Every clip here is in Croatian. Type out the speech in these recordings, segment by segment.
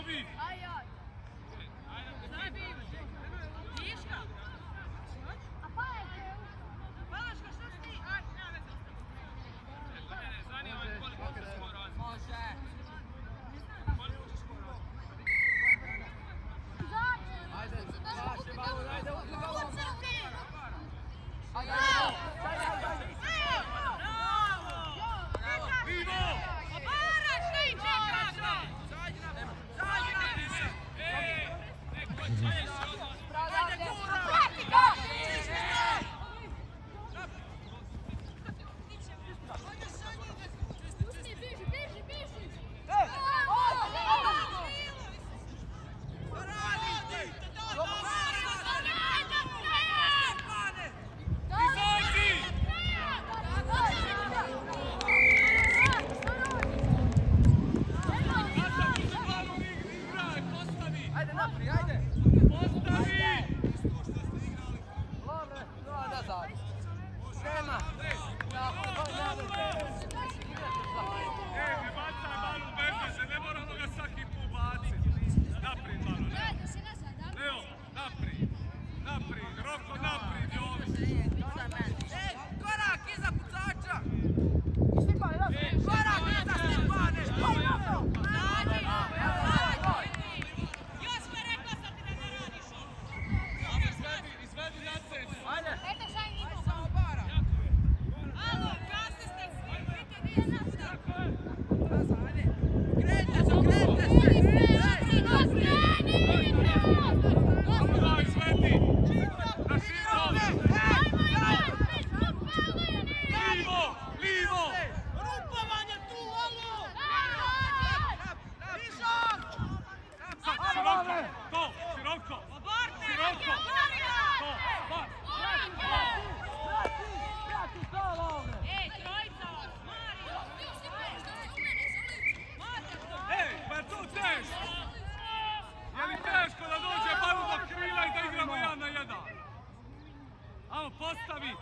Postavi! Postavi!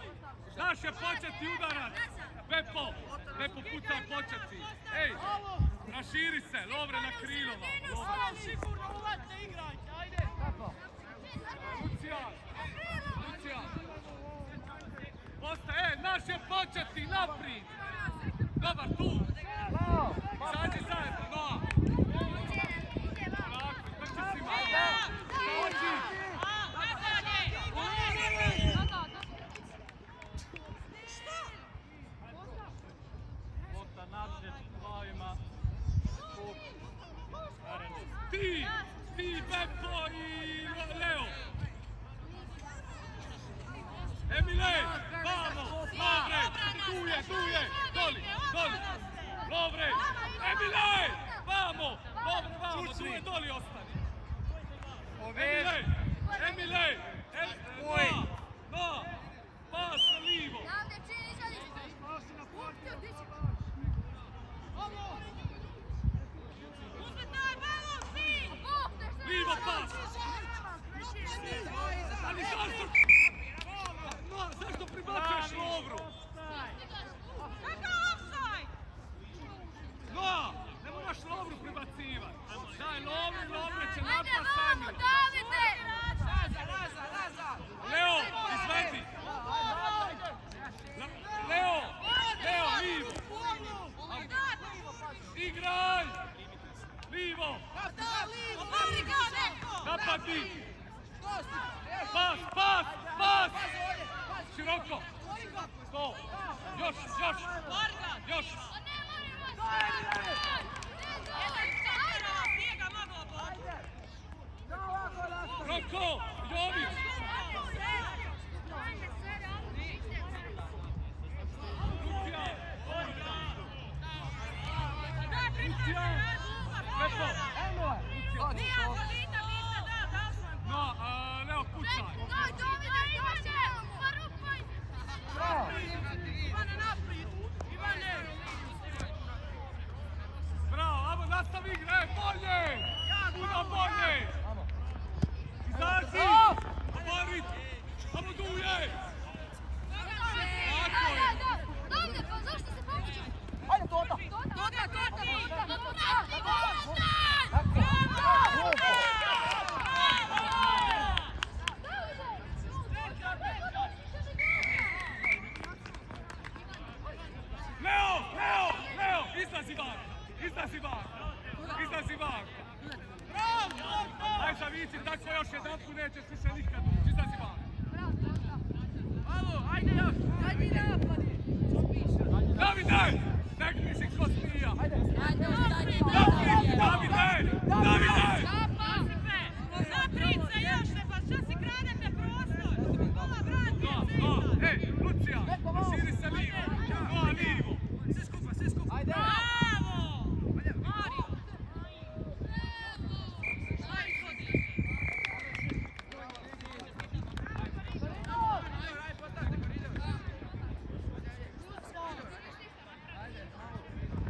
Naš je početi udarac! Bepo! Bepo pucaj početi! Ej! Raširi se! Lovre na krilova! Sigurno ulazite, igrajte! Ajde! Lucijan! Lucijan! Postaje! Naš je početi! Naprijed! Dobar, tu! Izađi zajedno! Noa! Ovako, izvrči si malo! Dođi! Ti, Beppo i Leo! Emile, vamo! Lovre! Duje! Doli! Lovre! Emile! Vamo! Lovre, vamo! Doli ostani! Emile! No! Pas livo! Livo pas! Ali zašto? No, zašto pribacuješ Lovru? Kako offside? No, ne moraš Lovru pribacivati. Daj Lovre će napast Emil. Leo, izvedi! Leo, livo! Igraj! Livo! Napadi! Pas! Široko! To! Još! Roko! Jović! Lucijan! Lepo! No, Leo, pucaj! Bravo, ajmo nastavi igre, bolje! Puno bolje! Izađi! Borit! Ajmo duje! Tako je! Dobro, pa zašto se pokućemo? Ajde, Tota! Tota! Izlazi van! Izlazi van! Aj Žavici, tako još jedan put nećeš više nikad ući. Izlazi van! Alo, ajde još! Ajde napadi! Davide! Nek